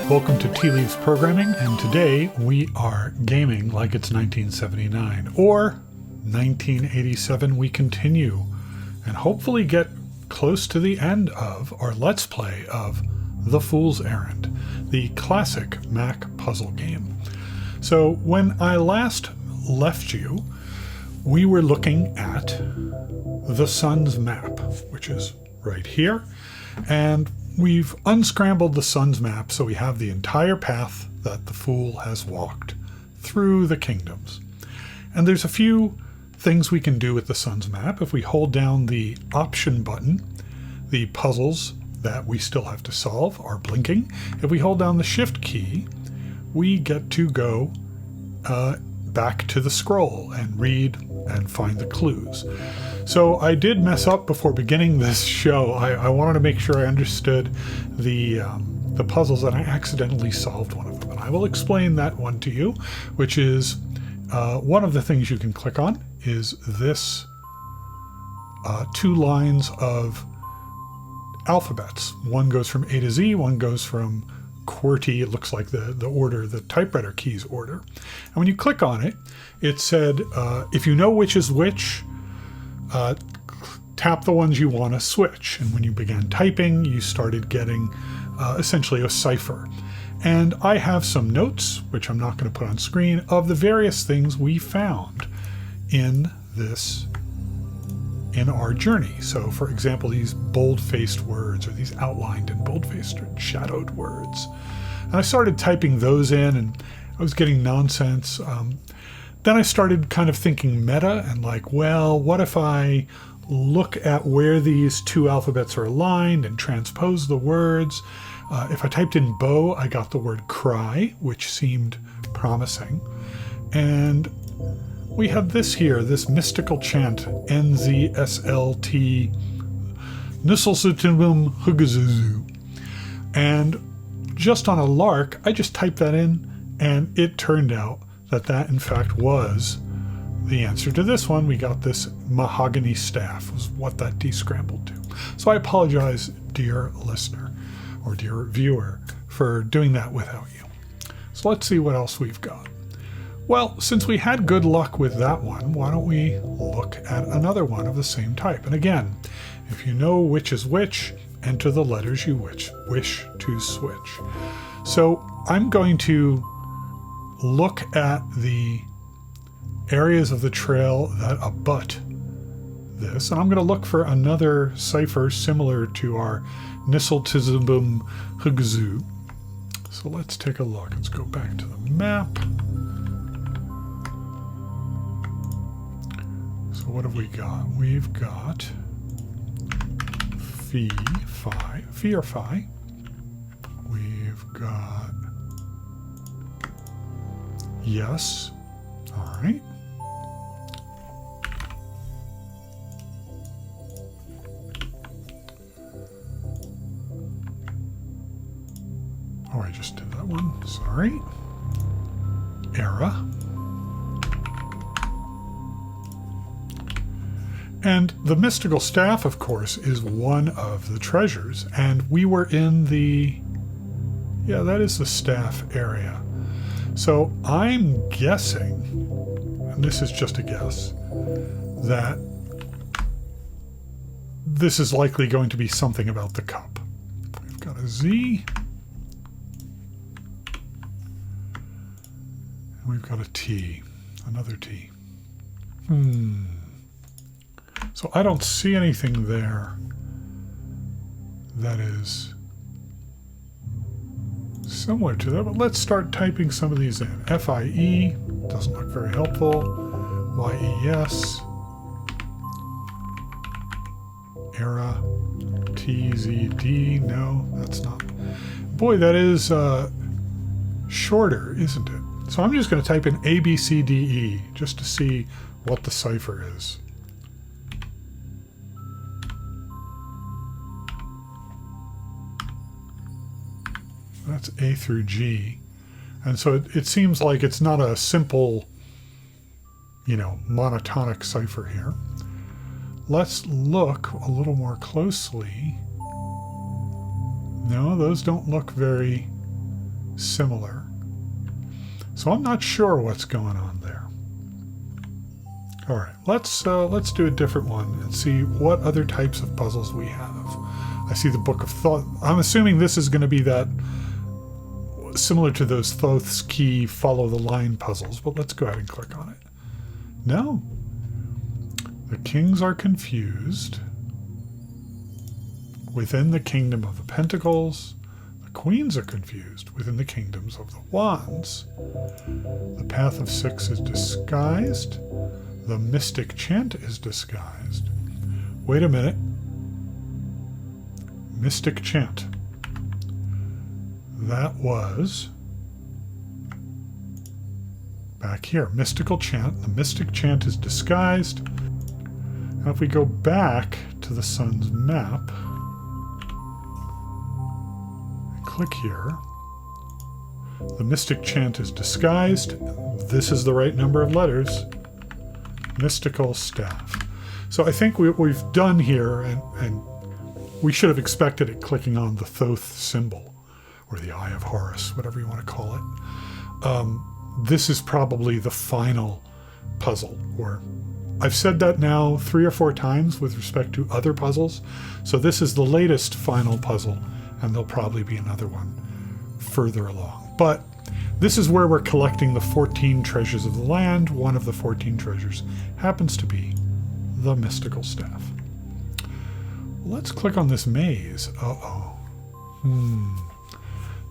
Welcome to Tea Leaves Programming, and today we are gaming like it's 1979, or 1987 we continue, and hopefully get close to the end of our Let's Play of The Fool's Errand, the classic Mac puzzle game. So when I last left you, we were looking at the sun's map, which is right here, and we've unscrambled the sun's map so we have the entire path that the fool has walked through the kingdoms. And there's a few things we can do with the sun's map. If we hold down the option button, the puzzles that we still have to solve are blinking. If we hold down the shift key, we get to go back to the scroll and read and find the clues. So I did mess up before beginning this show. I wanted to make sure I understood the puzzles, and I accidentally solved one of them. And I will explain that one to you, which is one of the things you can click on is this 2 lines of alphabets. One goes from A to Z, one goes from QWERTY, it looks like the order, the typewriter keys order. And when you click on it, it said, if you know which is which, tap the ones you want to switch. And when you began typing, you started getting essentially a cipher. And I have some notes, which I'm not going to put on screen, of the various things we found in our journey. So for example, these bold-faced words, or these outlined and bold-faced or shadowed words. And I started typing those in, and I was getting nonsense. Then I started kind of thinking meta and like, well, what if I look at where these 2 alphabets are aligned and transpose the words? If I typed in bow, I got the word cry, which seemed promising. And we had this here, this mystical chant, NZSLT, Nisselsutimum Hugazuzu. And just on a lark, I just typed that in, and it turned out that in fact was the answer to this one. We got this mahogany staff was what that descrambled to. So I apologize, dear listener or dear viewer, for doing that without you. So let's see what else we've got. Well, since we had good luck with that one, why don't we look at another one of the same type? And again, if you know which is which, enter the letters you wish to switch. So I'm going to look at the areas of the trail that abut this, and I'm going to look for another cipher similar to our Nisseltizibum Hugzu. So let's take a look. Let's go back to the map. So what have we got? We've got Fee or Phi. We've got yes. All right. Oh, I just did that one. Sorry. Era. And the mystical staff, of course, is one of the treasures. And we were in yeah, that is the staff area. So I'm guessing, and this is just a guess, that this is likely going to be something about the cup. We've got a Z. And we've got a T. Another T. So I don't see anything there that is similar to that, but let's start typing some of these in. FIE doesn't look very helpful. YES. Era. TZD. No, that's not. Boy, that is shorter, isn't it? So I'm just going to type in ABCDE just to see what the cipher is. That's A through G. And so it seems like it's not a simple, monotonic cipher here. Let's look a little more closely. No, those don't look very similar. So I'm not sure what's going on there. All right, let's do a different one and see what other types of puzzles we have. I see the Book of Thoth. I'm assuming this is going to be that similar to those Thoth's Key follow the line puzzles, but let's go ahead and click on it. No. The kings are confused. Within the kingdom of the pentacles, the queens are confused within the kingdoms of the wands. The path of 6 is disguised. The mystic chant is disguised. Wait a minute. Mystic chant. That was back here. Mystical chant. The mystic chant is disguised. Now if we go back to the sun's map, and click here, the mystic chant is disguised. This is the right number of letters. Mystical staff. So I think what we've done here, and we should have expected it clicking on the Thoth symbol, or the Eye of Horus, whatever you want to call it. This is probably the final puzzle, or I've said that now 3 or 4 times with respect to other puzzles. So this is the latest final puzzle, and there'll probably be another one further along. But this is where we're collecting the 14 treasures of the land. One of the 14 treasures happens to be the mystical staff. Let's click on this maze. Uh-oh.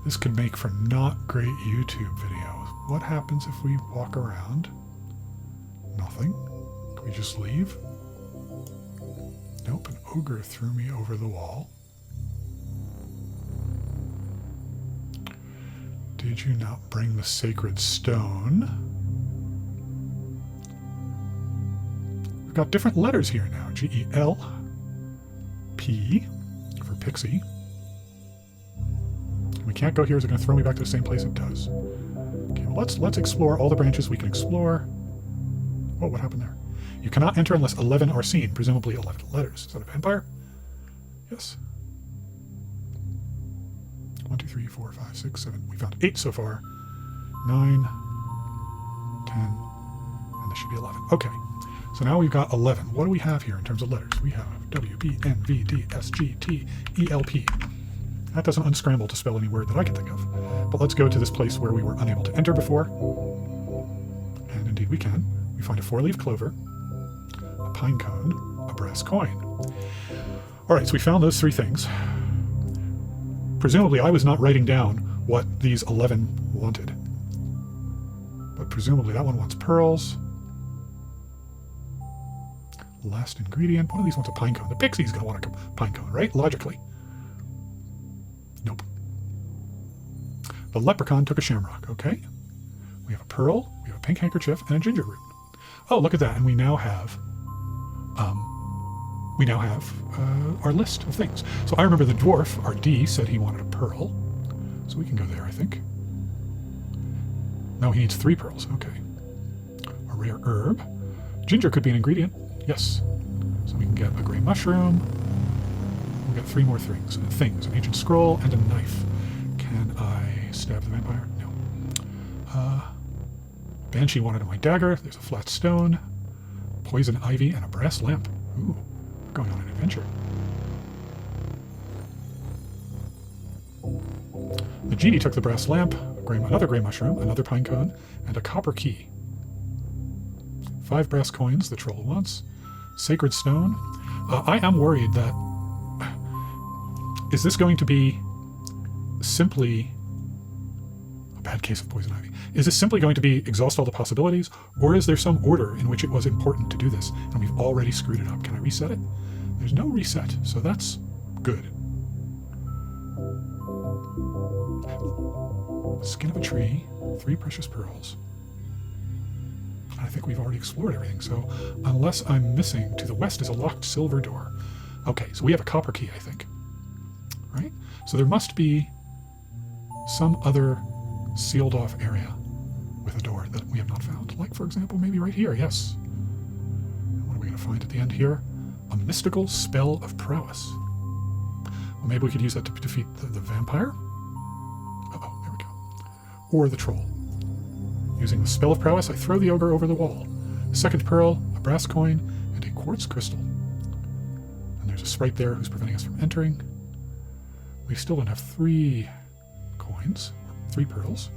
This could make for not great YouTube videos. What happens if we walk around? Nothing. Can we just leave? Nope, an ogre threw me over the wall. Did you not bring the sacred stone? We've got different letters here now. G-E-L. P for pixie. We can't go here. Is it going to throw me back to the same place? It does. Okay, well, let's explore all the branches we can explore. Oh, what happened there? You cannot enter unless 11 are seen, presumably 11 letters. Is that a vampire? Yes. 1, 2, 3, 4, 5, 6, 7. We found 8 so far. 9, 10, and this should be 11. Okay, so now we've got 11. What do we have here in terms of letters? We have W, B, N, V, D, S, G, T, E, L, P. That doesn't unscramble to spell any word that I can think of. But let's go to this place where we were unable to enter before. And indeed we can. We find a 4-leaf clover, a pine cone, a brass coin. All right, so we found those 3 things. Presumably I was not writing down what these 11 wanted. But presumably that one wants pearls. Last ingredient. One of these wants a pine cone. The pixie's going to want a pine cone, right? Logically. Nope. The leprechaun took a shamrock. Okay. We have a pearl, we have a pink handkerchief, and a ginger root. Oh, look at that. And we now have our list of things. So I remember the dwarf, our D, said he wanted a pearl. So we can go there, I think. No, he needs 3 pearls. Okay. A rare herb. Ginger could be an ingredient. Yes. So we can get a gray mushroom. We'll get 3 more things. An ancient scroll, and a knife. Can I stab the vampire? No. Banshee wanted my dagger. There's a flat stone. Poison ivy, and a brass lamp. Ooh. Going on an adventure. The genie took the brass lamp, another gray mushroom, another pine cone, and a copper key. 5 brass coins the troll wants. Sacred stone. I am worried that... Is this going to be simply a bad case of poison ivy? Is this simply going to be exhaust all the possibilities, or is there some order in which it was important to do this, and we've already screwed it up? Can I reset it? There's no reset, so that's good. Skin of a tree, 3 precious pearls. I think we've already explored everything, so unless I'm missing, to the west is a locked silver door. Okay, so we have a copper key, I think. Right? So there must be some other sealed off area with a door that we have not found. Like, for example, maybe right here, yes. What are we going to find at the end here? A mystical spell of prowess. Well, maybe we could use that to defeat the vampire. Uh-oh, there we go. or the troll. Using the spell of prowess, I throw the ogre over the wall. A second pearl, a brass coin, and a quartz crystal. And there's a sprite there who's preventing us from entering. We still don't have 3 coins, 3 pearls.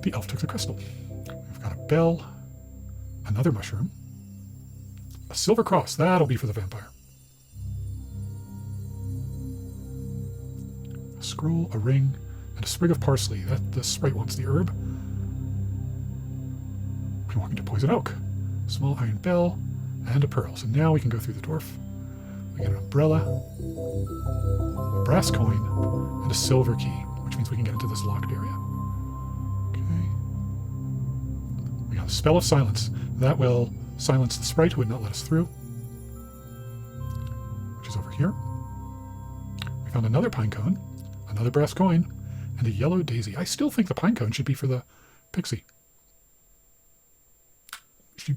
The elf took the crystal. We've got a bell, another mushroom, a silver cross. That'll be for the vampire. A scroll, a ring, and a sprig of parsley. The sprite wants the herb. We walk into poison oak. A small iron bell, and a pearl. So now we can go through the dwarf. We get an umbrella, a brass coin, and a silver key, which means we can get into this locked area. Okay. We got a spell of silence. That will silence the sprite who would not let us through, which is over here. We found another pine cone, another brass coin, and a yellow daisy. I still think the pine cone should be for the pixie.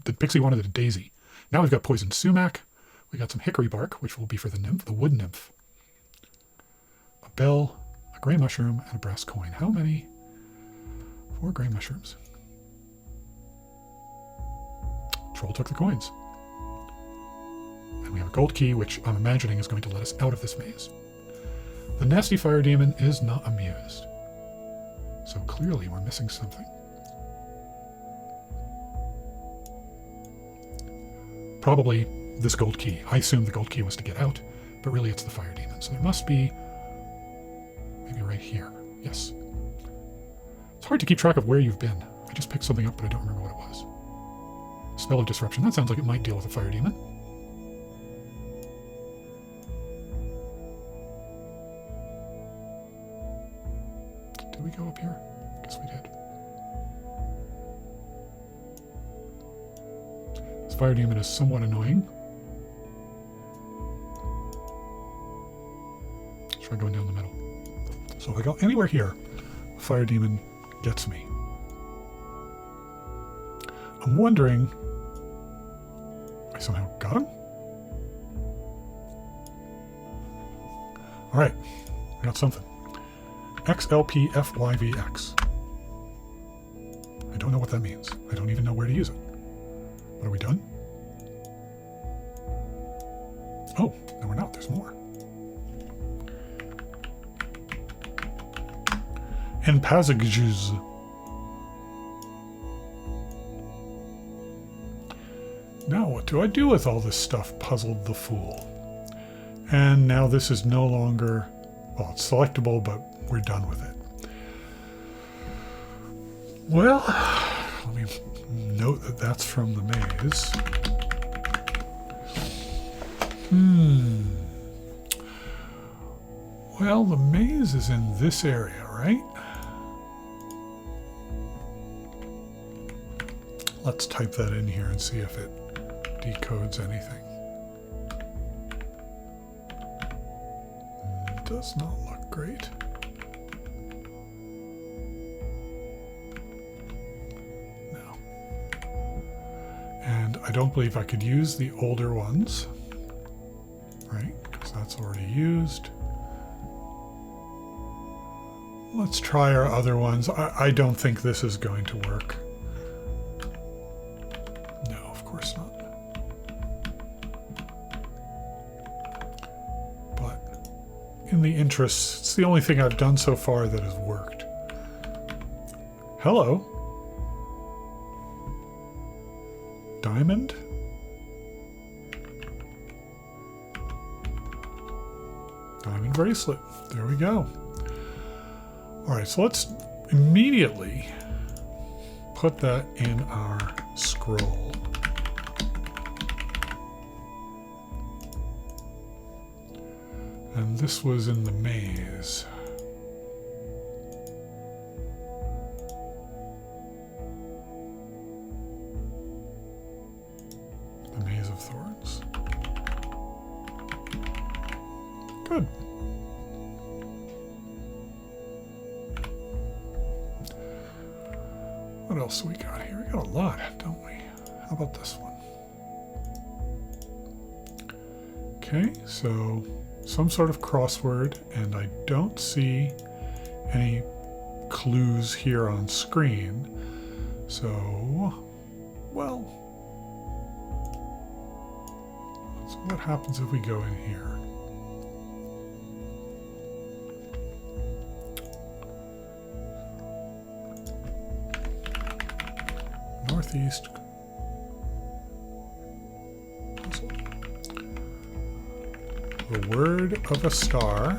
The pixie wanted a daisy. Now we've got poisoned sumac. We got some hickory bark, which will be for the nymph, the wood nymph. A bell, a gray mushroom, and a brass coin. How many? 4 gray mushrooms. Troll took the coins. And we have a gold key, which I'm imagining is going to let us out of this maze. The nasty fire demon is not amused. So clearly we're missing something. Probably this gold key. I assume the gold key was to get out, but really it's the fire demon. So there must be maybe right here. Yes. It's hard to keep track of where you've been. I just picked something up, but I don't remember what it was. Spell of disruption. That sounds like it might deal with a fire demon. Did we go up here? Guess we did. This fire demon is somewhat annoying. Let's try going down the middle. So if I go anywhere here, the fire demon gets me. I'm wondering, I somehow got him? All right, I got something. XLPFYVX. I don't know what that means. I don't even know where to use it. What, are we done? Oh, no we're not. There's more. And passages. Now what do I do with all this stuff? Puzzled the fool. And now this is no longer, well, it's selectable, but we're done with it. Well, let me note that that's from the maze. Well, the maze is in this area, right? Let's type that in here and see if it decodes anything. Does not look great. No. And I don't believe I could use the older ones, right? Because that's already used. Let's try our other ones. I don't think this is going to work. No, of course not. But in the interest, it's the only thing I've done so far that has worked. Hello. Diamond? Diamond bracelet. There we go. All right, so let's immediately put that in our scroll. And this was in the maze. The Maze of Thorns. Good. What else we got here? We got a lot, don't we? How about this one? Okay, so some sort of crossword, and I don't see any clues here on screen. So, well, so what happens if we go in here? Northeast. The word of a star.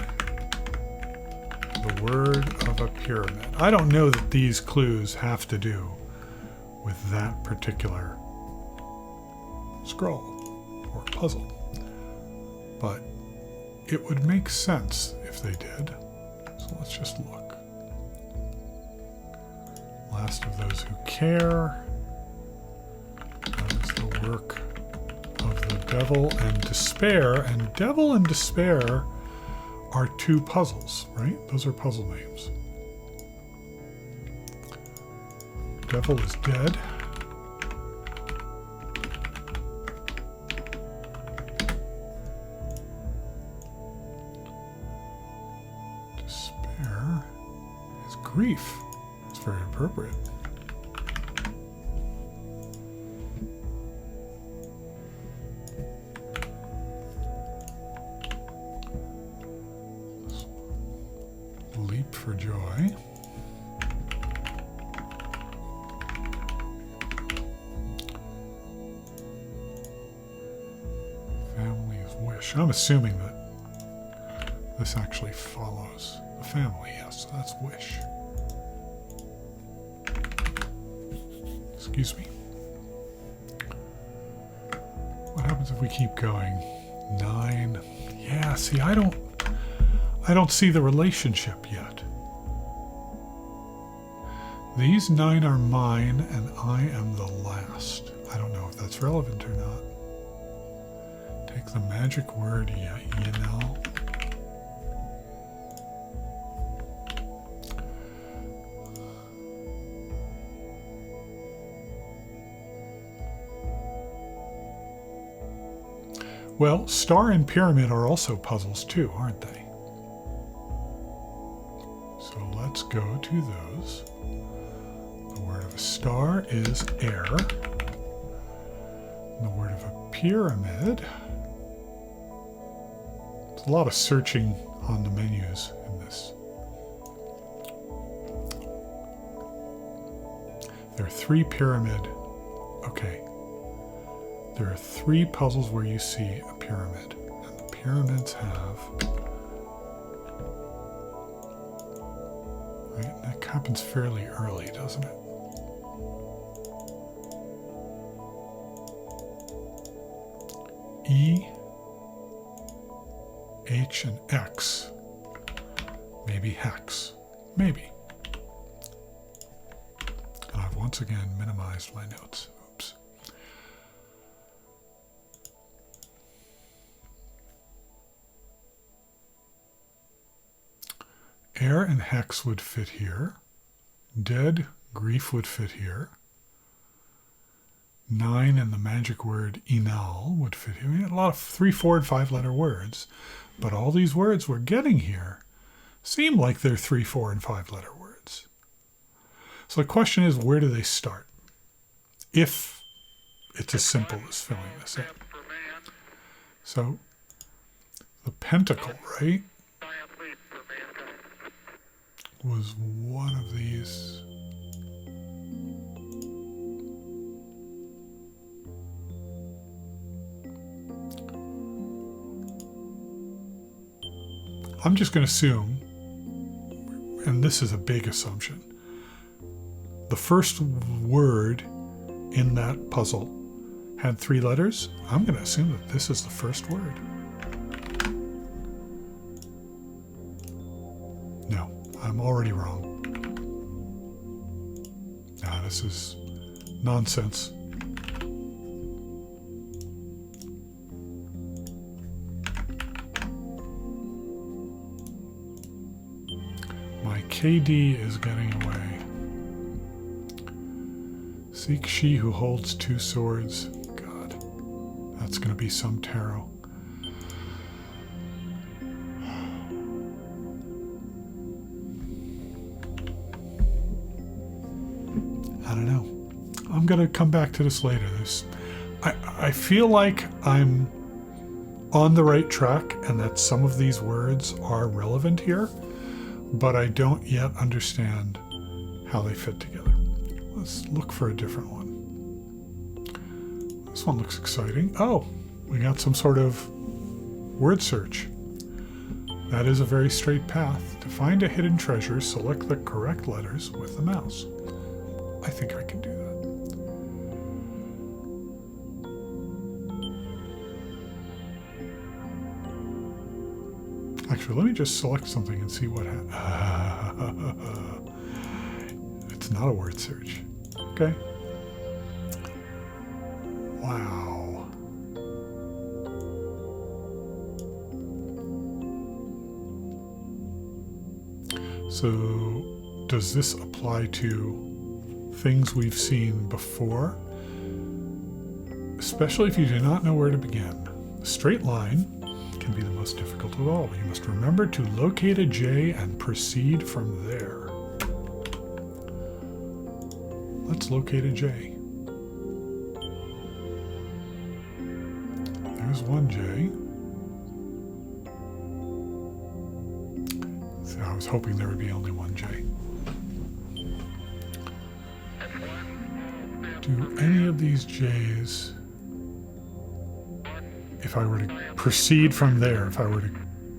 The word of a pyramid. I don't know that these clues have to do with that particular scroll or puzzle, but it would make sense if they did. So let's just look. Last of those who care. That is the work of the devil and despair. And devil and despair are two puzzles, right? Those are puzzle names. Devil is dead. Despair is grief. It's very appropriate. Leap for joy. Family is wish. I'm assuming that this actually follows the family. Yes, so that's wish. Excuse me. What happens if we keep going? 9. Yeah, see, I don't see the relationship yet. These 9 are mine, and I am the last. I don't know if that's relevant or not. Take the magic word, you know. Well, star and pyramid are also puzzles too, aren't they? So let's go to those. The word of a star is air. The word of a pyramid. There's a lot of searching on the menus in this. There are 3 pyramid. Okay. There are 3 puzzles where you see a pyramid. And the pyramids have... Right? That happens fairly early, doesn't it? E, H, and X. Maybe hex. Maybe. And I've once again minimized my notes. Oops. Air and hex would fit here. Dead, grief would fit here. 9 and the magic word enal would fit here. We had a lot of 3, 4, and 5 letter words, but all these words we're getting here seem like they're 3, 4, and 5 letter words. So the question is, where do they start? If it's as simple as filling this in. So the pentacle, right, was one of these. I'm just going to assume, and this is a big assumption, the first word in that puzzle had 3 letters. I'm going to assume that this is the first word. No, I'm already wrong. Now this is nonsense. My KD is getting away. Seek she who holds 2 swords. God, that's going to be some tarot. don't know. I'm going to come back to this later. I feel like I'm on the right track and that some of these words are relevant here, but I don't yet understand how they fit together. Let's look for a different one. This one looks exciting. Oh, we got some sort of word search. That is a very straight path. To find a hidden treasure, select the correct letters with the mouse. I think I can do that. Actually, let me just select something and see what happens. It's not a word search. Okay. Wow. So, does this apply to things we've seen before? Especially if you do not know where to begin. A straight line can be the most difficult of all. You must remember to locate a J and proceed from there. Let's locate a J. There's one J. So I was hoping there would be only one J. Do any of these J's, if I were to proceed from there, if I were to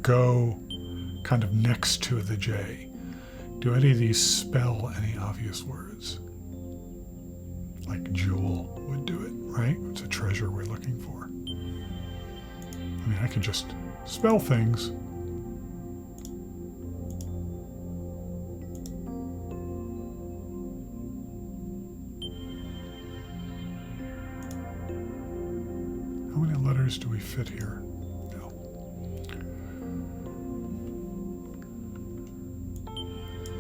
go kind of next to the J, do any of these spell any obvious words? Like jewel would do it, right? It's a treasure we're looking for. I mean, I can just spell things. How many letters do we fit here? No.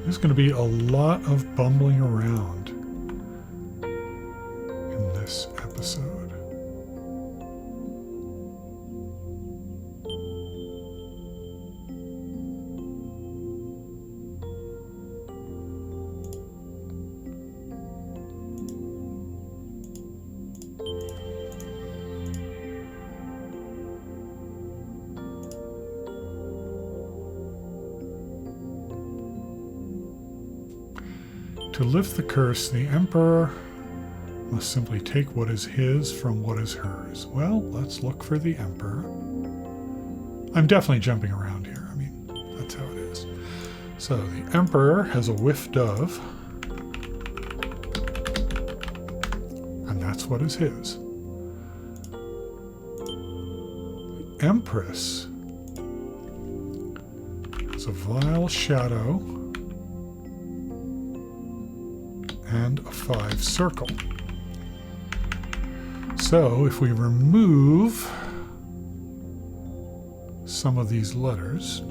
There's going to be a lot of bumbling around in this episode. To lift the curse, the emperor must simply take what is his from what is hers. Well, let's look for the emperor. I'm definitely jumping around here. I mean, that's how it is. So the emperor has a whiffed of, and that's what is his. The empress has a vile shadow and a 5 circle. So if we remove some of these letters,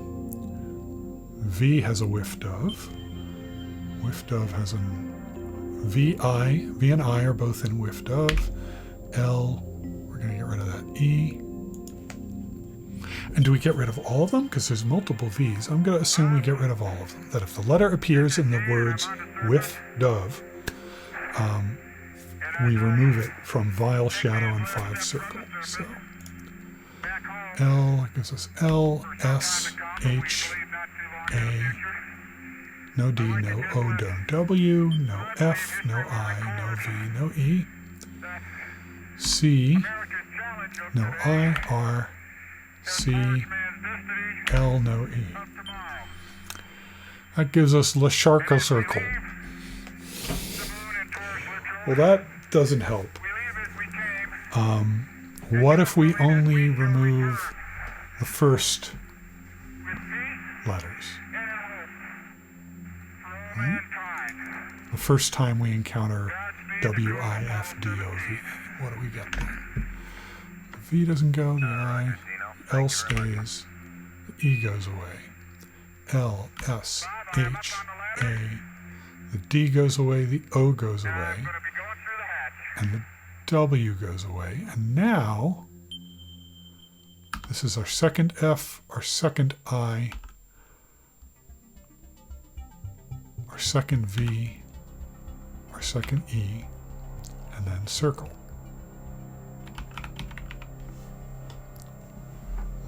V has a whiffed of. Whiffed of has an VI. V and I are both in whiffed of. L, we're going to get rid of that E. And do we get rid of all of them? Because there's multiple V's. I'm going to assume we get rid of all of them. That if the letter appears in the words whiffed of, we remove it from vile shadow and 5 circle. So L gives us L, S, H, A, no D, no O, no W, no F, no I, no V, no E, C, no I, R, C, L, no E. That gives us Le Charco Circle. Well, that doesn't help. What if we only remove the first letters? Right? The first time we encounter W-I-F-D-O-V. What do we get then? The V doesn't go, the I, L stays, the E goes away. L, S, H, A, the D goes away, the O goes away, and the W goes away. And now, this is our second F, our second I, our second V, our second E, and then circle.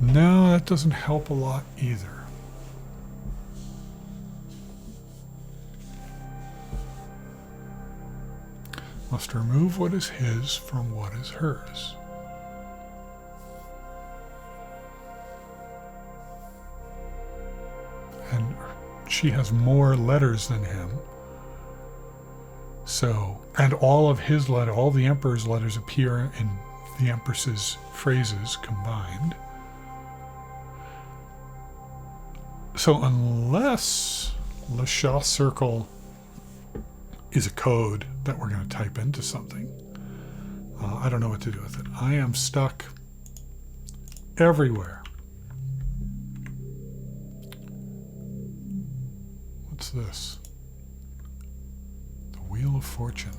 No, that doesn't help a lot either. Must remove what is his from what is hers. And she has more letters than him. So, and all of his letter, all the emperor's letters appear in the empress's phrases combined. So unless Le Chat circle is a code that we're going to type into something, I don't know what to do with it. I am stuck everywhere. What's this? The Wheel of Fortune.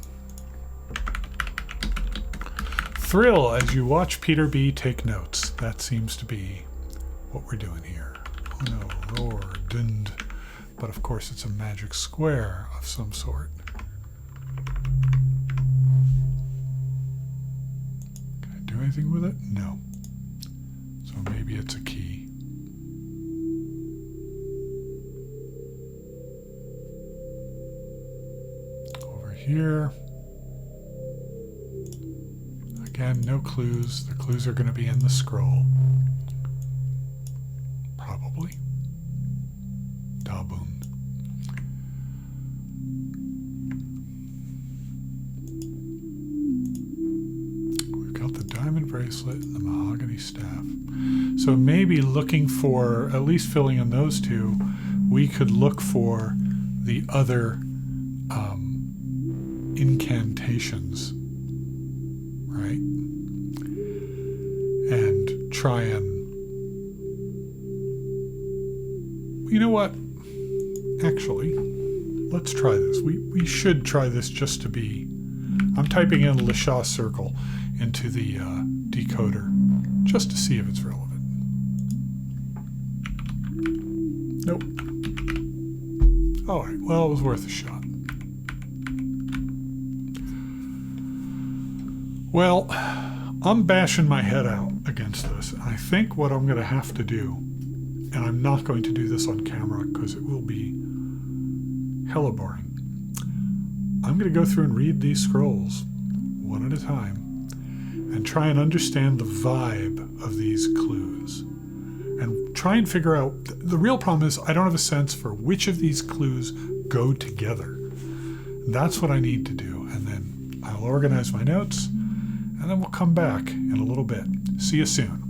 Thrill as you watch Peter B. take notes. That seems to be what we're doing here. Oh no, roar, dund. But of course it's a magic square of some sort. Can I do anything with it? No. So maybe it's a key. Over here. Again, no clues. The clues are going to be in the scroll. Probably. Dabun. We've got the diamond bracelet and the mahogany staff. So maybe looking for, at least filling in those two, we could look for the other incantations, right? And try and, you know what? Actually, let's try this. We should try this just to be, I'm typing in Le Chat circle into the decoder just to see if it's relevant. Nope. All right, well, it was worth a shot. Well, I'm bashing my head out against this. I think what I'm going to have to do, and I'm not going to do this on camera because it will be hella boring. I'm going to go through and read these scrolls one at a time and try and understand the vibe of these clues and try and figure out, the real problem is I don't have a sense for which of these clues go together. That's what I need to do, and then I'll organize my notes and then we'll come back in a little bit. See you soon.